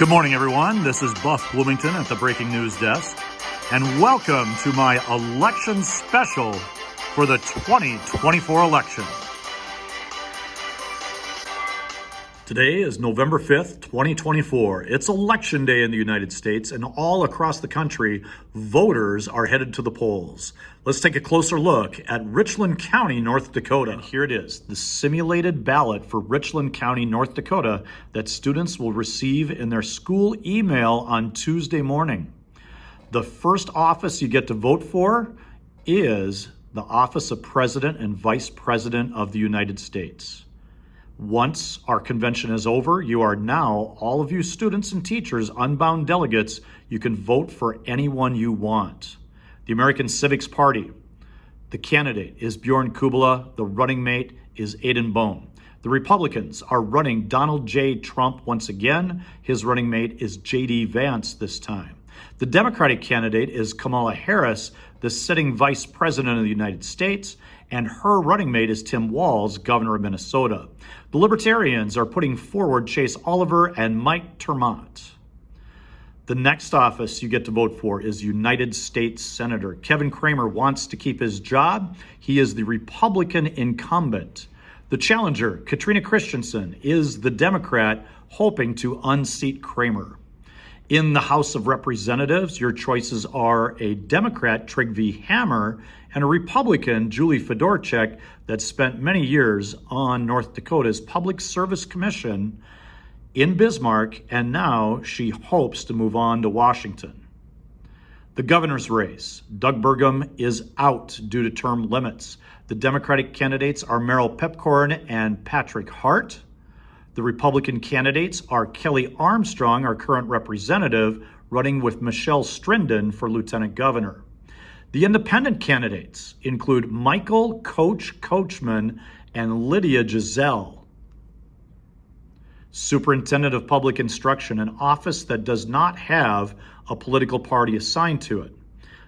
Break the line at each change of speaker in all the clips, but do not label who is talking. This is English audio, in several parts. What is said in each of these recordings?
Good morning, everyone. This is Buff Bloomington at the Breaking News Desk, and welcome to my election special for the 2024 election. Today is November 5th, 2024. It's Election Day in the United States, and all across the country, voters are headed to the polls. Let's take a closer look at Richland County, North Dakota. And here it is, the simulated ballot for Richland County, North Dakota that students will receive in their school email on Tuesday morning. The first office you get to vote for is the office of President and Vice President of the United States. Once our convention is over, you are now, all of you students and teachers, unbound delegates, you can vote for anyone you want. The American Civics Party, the candidate is Bjorn Kubala, the running mate is Aiden Bone. The Republicans are running Donald J. Trump once again. His running mate is J.D. Vance this time. The Democratic candidate is Kamala Harris, the sitting Vice President of the United States, and her running mate is Tim Walz, governor of Minnesota. The Libertarians are putting forward Chase Oliver and Mike Termont. The next office you get to vote for is United States Senator. Kevin Cramer wants to keep his job. He is the Republican incumbent. The challenger, Katrina Christensen, is the Democrat hoping to unseat Cramer. In the House of Representatives, your choices are a Democrat, Trygve Hammer, and a Republican, Julie Fedorchak, that spent many years on North Dakota's Public Service Commission in Bismarck, and now she hopes to move on to Washington. The governor's race, Doug Burgum is out due to term limits. The Democratic candidates are Merrill Pepcorn and Patrick Hart. The Republican candidates are Kelly Armstrong, our current representative, running with Michelle Strinden for lieutenant governor. The independent candidates include Michael Coach Coachman and Lydia Giselle. Superintendent of Public Instruction, an office that does not have a political party assigned to it.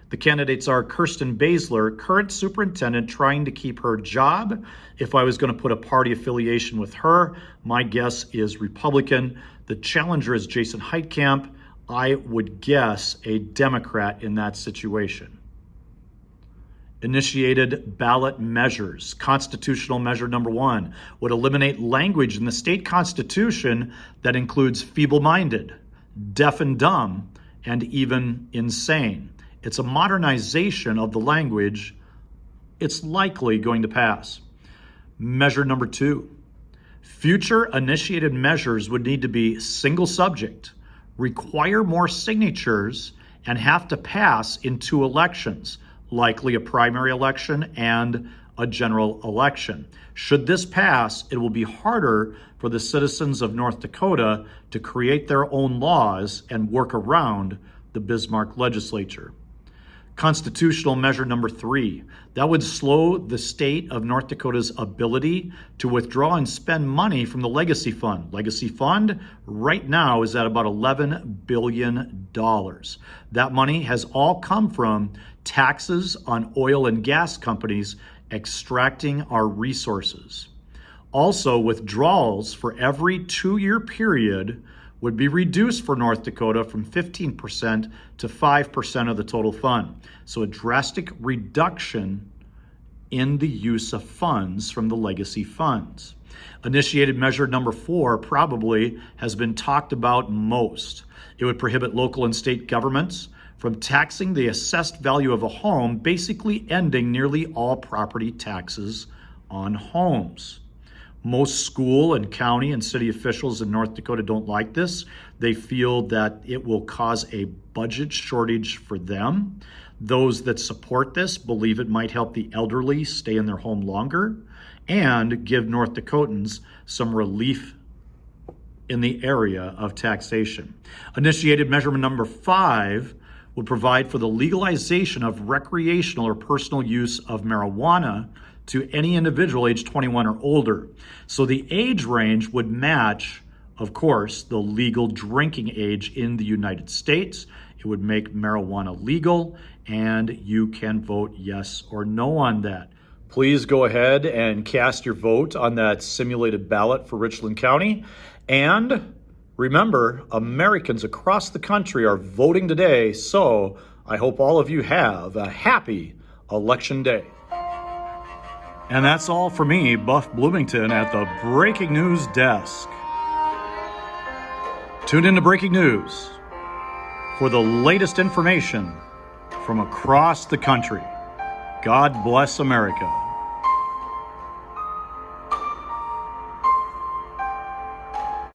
The candidates are Kirsten Baszler, current superintendent, trying to keep her job. If I was going to put a party affiliation with her, my guess is Republican. The challenger is Jason Heitkamp. I would guess a Democrat in that situation. Initiated ballot measures. Constitutional measure number 1 would eliminate language in the state constitution that includes feeble-minded, deaf and dumb, and even insane. It's a modernization of the language. It's likely going to pass. Measure number 2. Future initiated measures would need to be single subject, require more signatures, and have to pass in 2 elections, likely a primary election and a general election. Should this pass, it will be harder for the citizens of North Dakota to create their own laws and work around the Bismarck legislature. Constitutional measure number 3, that would slow the state of North Dakota's ability to withdraw and spend money from the Legacy Fund. Legacy Fund right now is at about $11 billion. That money has all come from taxes on oil and gas companies extracting our resources. Also, withdrawals for every 2-year period would be reduced for North Dakota from 15% to 5% of the total fund. So a drastic reduction in the use of funds from the legacy funds. Initiated measure number 4 probably has been talked about most. It would prohibit local and state governments from taxing the assessed value of a home, basically ending nearly all property taxes on homes. Most school and county and city officials in North Dakota don't like this. They feel that it will cause a budget shortage for them. Those that support this believe it might help the elderly stay in their home longer and give North Dakotans some relief in the area of taxation. Initiated measurement number 5 would provide for the legalization of recreational or personal use of marijuana to any individual age 21 or older. So the age range would match, of course, the legal drinking age in the United States. It would make marijuana legal, and you can vote yes or no on that. Please go ahead and cast your vote on that simulated ballot for Richland County. And Remember, Americans across the country are voting today, so I hope all of you have a happy Election Day. And that's all for me, Buff Bloomington, at the Breaking News Desk. Tune in to Breaking News for the latest information from across the country. God bless America.